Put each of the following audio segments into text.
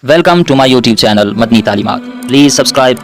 Welcome to my YouTube channel Madni Talimat. Please subscribe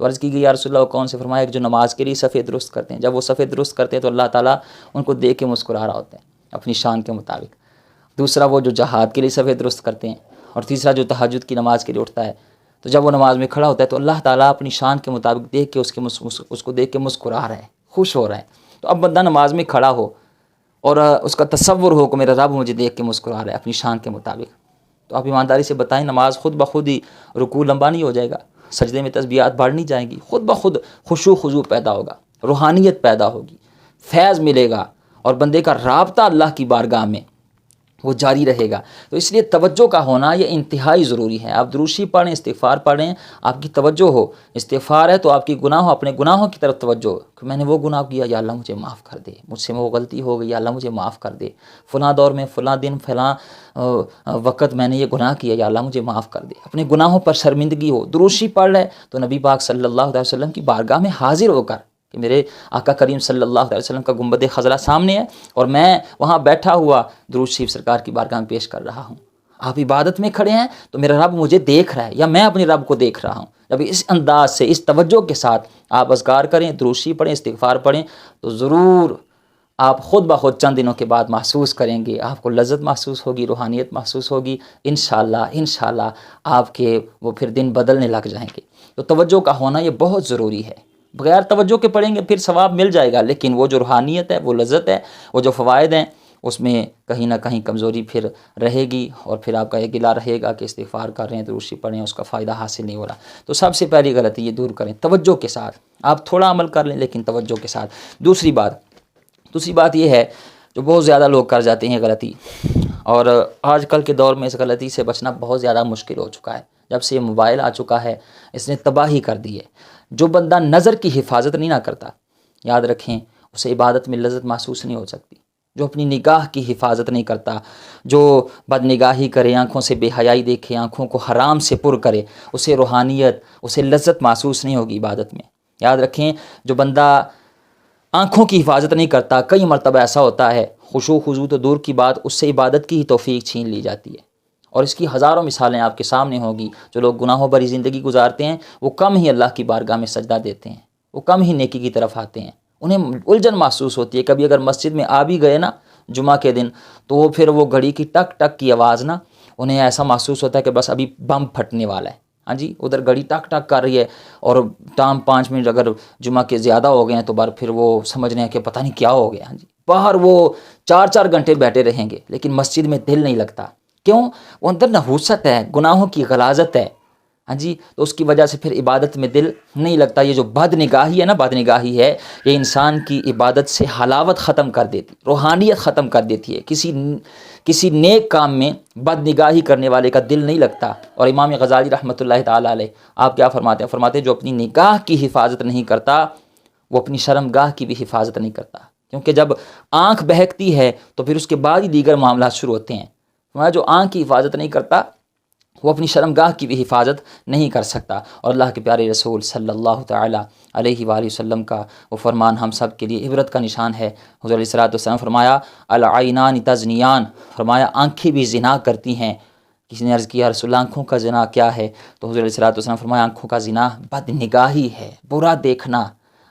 تو عرض کی گئی یا رسول اللہ وہ کون سے؟ فرمایا کہ جو نماز کے لیے صفیں درست کرتے ہیں، جب وہ صفیں درست کرتے ہیں تو اللہ تعالیٰ ان کو دیکھ کے مسکرا رہا ہوتا ہے اپنی شان کے مطابق۔ دوسرا وہ جو جہاد کے لیے صفیں درست کرتے ہیں، اور تیسرا جو تہجد کی نماز کے لیے اٹھتا ہے، تو جب وہ نماز میں کھڑا ہوتا ہے تو اللہ تعالیٰ اپنی شان کے مطابق دیکھ کے اس کو دیکھ کے مسکرا رہا ہے، خوش ہو رہا ہے۔ تو اب بندہ نماز میں کھڑا ہو اور اس کا تصور ہو کہ میرا رب مجھے دیکھ کے مسکرا رہا ہے اپنی شان کے مطابق، تو آپ ایمانداری سے بتائیں نماز خود بخود ہی رکوع لمبا نہیں ہو جائے گا، سجدے میں تسبیحات بڑھنی جائیں گی، خود بخود خشوع خضوع پیدا ہوگا، روحانیت پیدا ہوگی، فیض ملے گا، اور بندے کا رابطہ اللہ کی بارگاہ میں وہ جاری رہے گا۔ تو اس لیے توجہ کا ہونا یہ انتہائی ضروری ہے۔ آپ دروشی پڑھیں، استغفار پڑھیں، آپ کی توجہ ہو، استغفار ہے تو آپ کی اپنے گناہوں کی طرف توجہ ہو کہ میں نے وہ گناہ کیا، یا اللہ مجھے معاف کر دے، مجھ سے وہ غلطی ہو گئی، یا اللہ مجھے معاف کر دے، فلاں دور میں فلاں دن فلاں وقت میں نے یہ گناہ کیا، یا اللہ مجھے معاف کر دے، اپنے گناہوں پر شرمندگی ہو۔ دروشی پڑھ رہے تو نبی پاک صلی اللہ علیہ وسلم کی بارگاہ میں حاضر ہو کر کہ میرے آقا کریم صلی اللہ علیہ وسلم کا گنبد خضرا سامنے ہے اور میں وہاں بیٹھا ہوا درود شریف سرکار کی بارگاہ میں پیش کر رہا ہوں، آپ عبادت میں کھڑے ہیں تو میرا رب مجھے دیکھ رہا ہے یا میں اپنے رب کو دیکھ رہا ہوں۔ جب اس انداز سے، اس توجہ کے ساتھ آپ اذکار کریں، درود شریف پڑھیں، استغفار پڑھیں، تو ضرور آپ خود بخود چند دنوں کے بعد محسوس کریں گے، آپ کو لذت محسوس ہوگی، روحانیت محسوس ہوگی، انشاءاللہ آپ کے وہ پھر دن بدلنے لگ جائیں گے۔ تو توجہ کا ہونا یہ بہت ضروری ہے۔ بغیر توجہ کے پڑھیں گے پھر ثواب مل جائے گا، لیکن وہ جو روحانیت ہے، وہ لذت ہے، وہ جو فوائد ہیں، اس میں کہیں نہ کہیں کمزوری پھر رہے گی، اور پھر آپ کا یہ گلہ رہے گا کہ استغفار کر رہے ہیں، درود شریف پڑھ رہے ہیں، اس کا فائدہ حاصل نہیں ہو رہا۔ تو سب سے پہلی غلطی یہ دور کریں توجہ کے ساتھ۔ آپ تھوڑا عمل کر لیں لیکن توجہ کے ساتھ۔ دوسری بات یہ ہے جو بہت زیادہ لوگ کر جاتے ہیں غلطی، اور آج کل کے دور میں اس غلطی سے بچنا بہت زیادہ مشکل ہو چکا ہے۔ جب سے یہ موبائل آ چکا ہے اس نے تباہی کر دی ہے۔ جو بندہ نظر کی حفاظت نہیں نہ کرتا، یاد رکھیں اسے عبادت میں لذت محسوس نہیں ہو سکتی۔ جو اپنی نگاہ کی حفاظت نہیں کرتا، جو بد نگاہی کرے، آنکھوں سے بے حیائی دیکھے، آنکھوں کو حرام سے پر کرے، اسے روحانیت، اسے لذت محسوس نہیں ہوگی عبادت میں۔ یاد رکھیں جو بندہ آنکھوں کی حفاظت نہیں کرتا، کئی مرتبہ ایسا ہوتا ہے خشوع خضوع تو دور کی بات، اس سے عبادت کی ہی توفیق چھین لی جاتی ہے، اور اس کی ہزاروں مثالیں آپ کے سامنے ہوں گی۔ جو لوگ گناہوں بھری زندگی گزارتے ہیں وہ کم ہی اللہ کی بارگاہ میں سجدہ دیتے ہیں، وہ کم ہی نیکی کی طرف آتے ہیں، انہیں الجھن محسوس ہوتی ہے۔ کبھی اگر مسجد میں آ بھی گئے نا جمعہ کے دن، تو وہ پھر وہ گھڑی کی ٹک ٹک کی آواز نا، انہیں ایسا محسوس ہوتا ہے کہ بس ابھی بم پھٹنے والا ہے۔ ہاں جی، ادھر گھڑی ٹک ٹک کر رہی ہے اور ٹام 5 منٹ اگر جمعہ کے زیادہ ہو گئے ہیں تو بار پھر وہ سمجھ رہے ہیں کہ پتہ نہیں کیا ہو گیا۔ ہاں جی، باہر وہ 4 گھنٹے بیٹھے رہیں گے لیکن مسجد میں دل نہیں لگتا۔ کیوں؟ وہ اندر نحوست ہے، گناہوں کی غلاظت ہے۔ ہاں جی، تو اس کی وجہ سے پھر عبادت میں دل نہیں لگتا۔ یہ جو بد نگاہی ہے نا، بد نگاہی ہے، یہ انسان کی عبادت سے حلاوت ختم کر دیتی، روحانیت ختم کر دیتی ہے۔ کسی نیک کام میں بد نگاہی کرنے والے کا دل نہیں لگتا۔ اور امام غزالی رحمۃ اللہ تعالیٰ علیہ آپ کیا فرماتے ہیں؟ فرماتے ہیں جو اپنی نگاہ کی حفاظت نہیں کرتا وہ اپنی شرمگاہ کی بھی حفاظت نہیں کرتا، کیونکہ جب آنکھ بہکتی ہے تو پھر اس کے بعد ہی دیگر معاملات شروع ہوتے ہیں۔ جو آنکھ کی حفاظت نہیں کرتا وہ اپنی شرمگاہ کی بھی حفاظت نہیں کر سکتا۔ اور اللہ کے پیارے رسول صلی اللہ تعالیٰ علیہ وآلہ وسلم کا وہ فرمان ہم سب کے لیے عبرت کا نشان ہے۔ حضور علیہ الصلوۃ والسلام فرمایا العینان تزنیان، فرمایا آنکھیں بھی زنا کرتی ہیں۔ کسی نے عرض کیا رسول اللہ آنکھوں کا زنا کیا ہے؟ تو حضور علیہ الصلوۃ والسلام فرمایا آنکھوں کا زنا بد نگاہی ہے، برا دیکھنا۔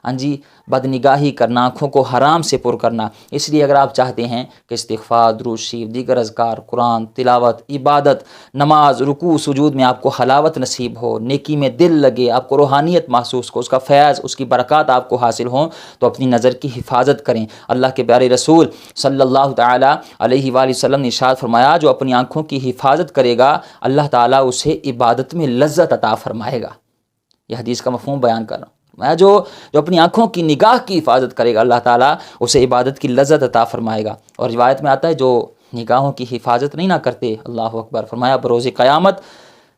ہاں جی، بد نگاہی کرنا، آنکھوں کو حرام سے پر کرنا۔ اس لیے اگر آپ چاہتے ہیں کہ استغفار، درود شریف، دیگر اذکار، قرآن تلاوت، عبادت، نماز، رکوع سجود میں آپ کو حلاوت نصیب ہو، نیکی میں دل لگے، آپ کو روحانیت محسوس ہو، اس کا فیض، اس کی برکات آپ کو حاصل ہوں، تو اپنی نظر کی حفاظت کریں۔ اللہ کے پیارے رسول صلی اللہ تعالیٰ علیہ وآلہ وسلم نے ارشاد فرمایا جو اپنی آنکھوں کی حفاظت کرے گا اللہ تعالیٰ اسے عبادت میں لذت عطا فرمائے گا۔ یہ حدیث کا مفہوم بیان کر رہا ہوں۔ میں جو اپنی آنکھوں کی نگاہ کی حفاظت کرے گا اللہ تعالیٰ اسے عبادت کی لذت عطا فرمائے گا۔ اور روایت میں آتا ہے جو نگاہوں کی حفاظت نہیں نہ کرتے، اللہ اکبر، فرمایا بروز قیامت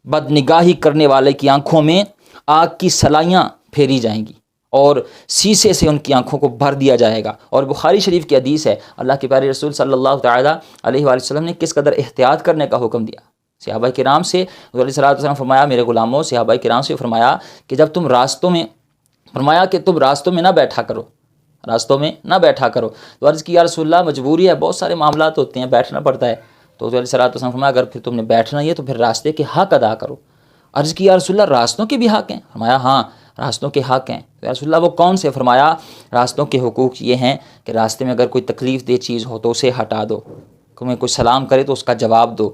بد نگاہی کرنے والے کی آنکھوں میں آگ کی سلائیاں پھیری جائیں گی اور سیسے سے ان کی آنکھوں کو بھر دیا جائے گا۔ اور بخاری شریف کی حدیث ہے، اللہ کے پیارے رسول صلی اللہ تعالیٰ علیہ وآلہ وسلم نے کس قدر احتیاط کرنے کا حکم دیا۔ صحابہ کرام سے حضور علیہ الصلوۃ والسلام فرمایا میرے غلاموں، صحابہ کرام سے فرمایا کہ جب تم راستوں میں، فرمایا کہ تم راستوں میں نہ بیٹھا کرو، راستوں میں نہ بیٹھا کرو۔ تو عرض کی یا رسول اللہ مجبوری ہے، بہت سارے معاملات ہوتے ہیں، بیٹھنا پڑتا ہے۔ تو حضور علیہ الصلوۃ والسلام فرمایا اگر پھر تم نے بیٹھنا ہی ہے تو پھر راستے کے حق ادا کرو۔ عرض کی یا رسول اللہ راستوں کے بھی حق ہیں؟ فرمایا ہاں۔ راستوں کے حق ہیں۔ تو رسول اللہ وہ کون سے؟ فرمایا راستوں کے حقوق یہ ہیں کہ راستے میں اگر کوئی تکلیف دہ چیز ہو تو اسے ہٹا دو، کوئی سلام کرے تو اس کا جواب دو،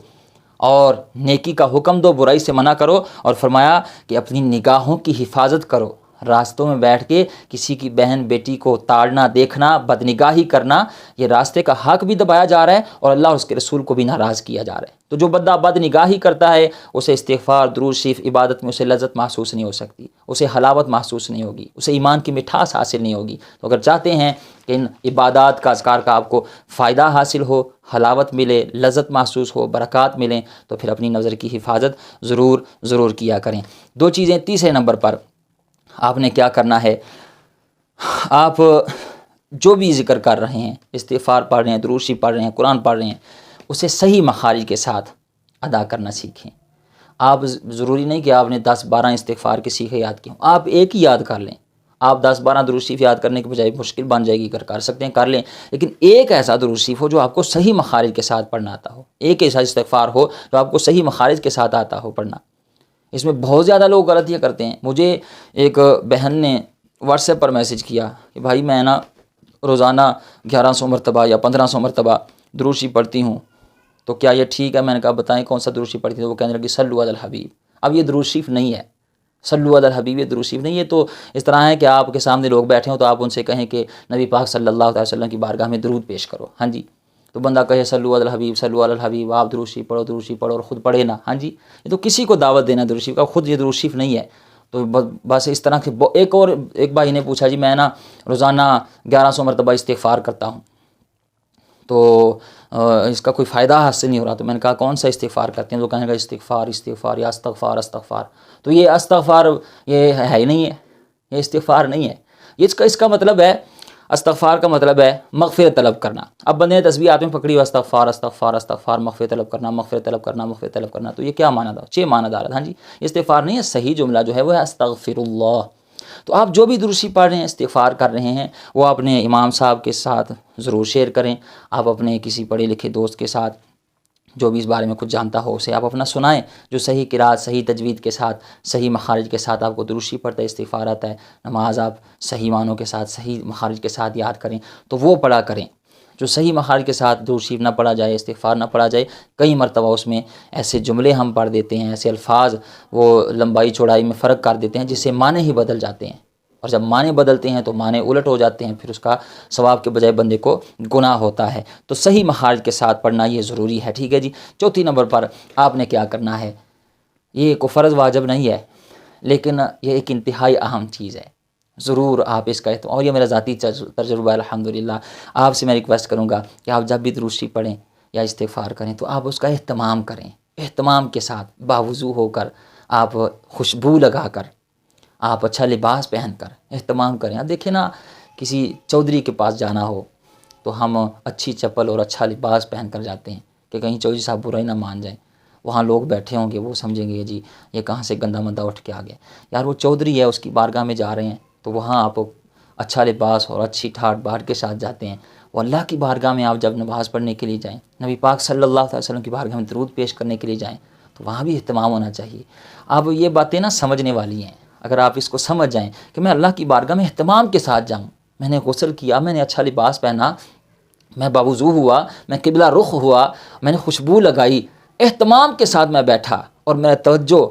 اور نیکی کا حکم دو، برائی سے منع کرو، اور فرمایا کہ اپنی نگاہوں کی حفاظت کرو۔ راستوں میں بیٹھ کے کسی کی بہن بیٹی کو تاڑنا، دیکھنا، بدنگاہی کرنا، یہ راستے کا حق بھی دبایا جا رہا ہے اور اللہ اور اس کے رسول کو بھی ناراض کیا جا رہا ہے۔ تو جو بندہ بدنگاہی کرتا ہے اسے استغفار، درود شریف، عبادت میں اسے لذت محسوس نہیں ہو سکتی، اسے حلاوت محسوس نہیں ہوگی، اسے ایمان کی مٹھاس حاصل نہیں ہوگی۔ تو اگر چاہتے ہیں کہ ان عبادات کا، اذکار کا آپ کو فائدہ حاصل ہو، حلاوت ملے، لذت محسوس ہو، برکات ملیں، تو پھر اپنی نظر کی حفاظت ضرور کیا کریں۔ دو چیزیں۔ تیسرے نمبر پر آپ نے کیا کرنا ہے، آپ جو بھی ذکر کر رہے ہیں، استغفار پڑھ رہے ہیں، درود شریف پڑھ رہے ہیں، قرآن پڑھ رہے ہیں، اسے صحیح مخارج کے ساتھ ادا کرنا سیکھیں۔ آپ ضروری نہیں کہ آپ نے 10-12 استغفار کے سیکھے یاد کیے ہوں، آپ ایک ہی یاد کر لیں۔ آپ 10-12 درود شریف یاد کرنے کے بجائے مشکل بن جائے گی، اگر کر سکتے ہیں کر لیں، لیکن ایک ایسا درود شریف ہو جو آپ کو صحیح مخارج کے ساتھ پڑھنا آتا ہو، ایک ایسا استغفار ہو جو آپ کو صحیح مخارج کے ساتھ آتا ہو پڑھنا۔ اس میں بہت زیادہ لوگ غلطیاں کرتے ہیں۔ مجھے ایک بہن نے واٹس ایپ پر میسج کیا کہ بھائی میں نا روزانہ 1100 مرتبہ یا 1500 مرتبہ درود شریف پڑھتی ہوں، تو کیا یہ ٹھیک ہے؟ میں نے کہا بتائیں کون سا درود شریف پڑھتی ہیں؟ تو وہ کہنے لگی صلو علی الحبیب۔ اب یہ درود شریف نہیں ہے، صلو علی الحبیب یہ درود شریف نہیں ہے۔ تو اس طرح ہے کہ آپ کے سامنے لوگ بیٹھے ہوں تو آپ ان سے کہیں کہ نبی پاک صلی اللہ علیہ وسلم کی بارگاہ میں درود پیش کرو، ہاں جی، تو بندہ کہے صلو علی الحبیب، صلو علی الحبیب، آپ درود شریف پڑھو، درود شریف پڑھو، اور خود پڑھے نا، ہاں جی، یہ تو کسی کو دعوت دینا درود شریف کا، خود یہ درود شریف نہیں ہے۔ تو بس اس طرح کے ایک بھائی نے پوچھا جی میں نا روزانہ 1100 مرتبہ استغفار کرتا ہوں، تو اس کا کوئی فائدہ حاصل نہیں ہو رہا۔ تو میں نے کہا کون سا استغفار کرتے ہیں؟ تو کہنے کا استغفار یا استغفار۔ تو یہ استغفار یہ ہے ہی نہیں ہے، یہ استغفار نہیں ہے۔ اس کا مطلب ہے، استغفار کا مطلب ہے مغفرت طلب کرنا۔ اب بندے نے تسبیح ہاتھ میں پکڑی ہو، استغفار، مغفرت طلب کرنا، تو یہ کیا معنی تھا؟ 6 معنی دار ہے، ہاں جی، استغفار نہیں ہے۔ صحیح جملہ جو ہے وہ ہے استغفر اللہ۔ تو آپ جو بھی درود شریف پڑھ رہے ہیں، استغفار کر رہے ہیں، وہ اپنے امام صاحب کے ساتھ ضرور شیئر کریں۔ آپ اپنے کسی پڑھے لکھے دوست کے ساتھ جو بھی اس بارے میں کچھ جانتا ہو اسے آپ اپنا سنائیں، جو صحیح قرات، صحیح تجوید کے ساتھ، صحیح مخارج کے ساتھ آپ کو درود شریف پڑھتا ہے، استغفار آتا ہے، نماز آپ صحیح معنوں کے ساتھ، صحیح مخارج کے ساتھ یاد کریں، تو وہ پڑھا کریں۔ جو صحیح مخارج کے ساتھ درود شریف نہ پڑھا جائے، استغفار نہ پڑھا جائے، کئی مرتبہ اس میں ایسے جملے ہم پڑھ دیتے ہیں، ایسے الفاظ وہ لمبائی چوڑائی میں فرق کر دیتے ہیں جس سے معنی ہی بدل جاتے ہیں، اور جب معنی بدلتے ہیں تو معنی الٹ ہو جاتے ہیں، پھر اس کا ثواب کے بجائے بندے کو گناہ ہوتا ہے۔ تو صحیح مخارج کے ساتھ پڑھنا یہ ضروری ہے، ٹھیک ہے جی۔ چوتھی نمبر پر آپ نے کیا کرنا ہے، یہ کوئی فرض واجب نہیں ہے، لیکن یہ ایک انتہائی اہم چیز ہے، ضرور آپ اس کا اور یہ میرا ذاتی تجربہ ہے الحمدللہ۔ آپ سے میں ریکویسٹ کروں گا کہ آپ جب بھی درود شریف پڑھیں یا استغفار کریں تو آپ اس کا اہتمام کریں، اہتمام کے ساتھ، باوضو ہو کر، آپ خوشبو لگا کر، آپ اچھا لباس پہن کر اہتمام کریں۔ اب دیکھیں نا، کسی چودھری کے پاس جانا ہو تو ہم اچھی چپل اور اچھا لباس پہن کر جاتے ہیں کہ کہیں چودھری صاحب برائی نہ مان جائیں، وہاں لوگ بیٹھے ہوں گے، وہ سمجھیں گے جی یہ کہاں سے گندا مندہ اٹھ کے آ گیا۔ یار وہ چودھری ہے، اس کی بارگاہ میں جا رہے ہیں تو وہاں آپ اچھا لباس اور اچھی ٹھاٹ باٹ کے ساتھ جاتے ہیں۔ وہ اللہ کی بارگاہ میں آپ جب نماز پڑھنے کے لیے جائیں، نبی پاک صلی اللہ علیہ وسلم کی بارگاہ میں درود پیش کرنے کے لیے جائیں، تو وہاں بھی اہتمام ہونا چاہیے۔ اب یہ باتیں نا سمجھنے والی ہیں، اگر آپ اس کو سمجھ جائیں کہ میں اللہ کی بارگاہ میں اہتمام کے ساتھ جاؤں، میں نے غسل کیا، میں نے اچھا لباس پہنا، میں باوضو ہوا، میں قبلہ رخ ہوا، میں نے خوشبو لگائی، اہتمام کے ساتھ میں بیٹھا، اور میرا توجہ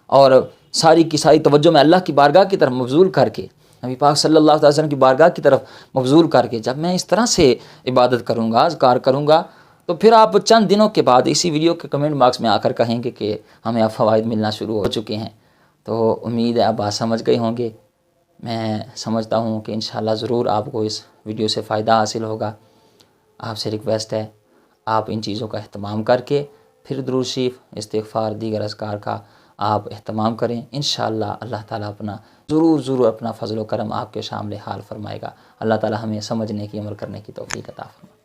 اور ساری کی ساری توجہ میں اللہ کی بارگاہ کی طرف مبذول کر کے، نبی پاک صلی اللہ علیہ وسلم کی بارگاہ کی طرف مبذول کر کے جب میں اس طرح سے عبادت کروں گا، اذکار کروں گا، تو پھر آپ چند دنوں کے بعد اسی ویڈیو کے کمنٹ باکس میں آ کر کہیں گے کہ ہمیں اب فوائد ملنا شروع ہو چکے ہیں۔ تو امید ہے آپ بات سمجھ گئے ہوں گے۔ میں سمجھتا ہوں کہ انشاءاللہ ضرور آپ کو اس ویڈیو سے فائدہ حاصل ہوگا۔ آپ سے ریکویسٹ ہے آپ ان چیزوں کا اہتمام کر کے پھر درود شریف، استغفار، دیگر اذکار کا آپ اہتمام کریں۔ انشاءاللہ اللہ تعالیٰ ضرور اپنا فضل و کرم آپ کے شامل حال فرمائے گا۔ اللہ تعالیٰ ہمیں سمجھنے کی، عمل کرنے کی توفیق عطا فرمائے۔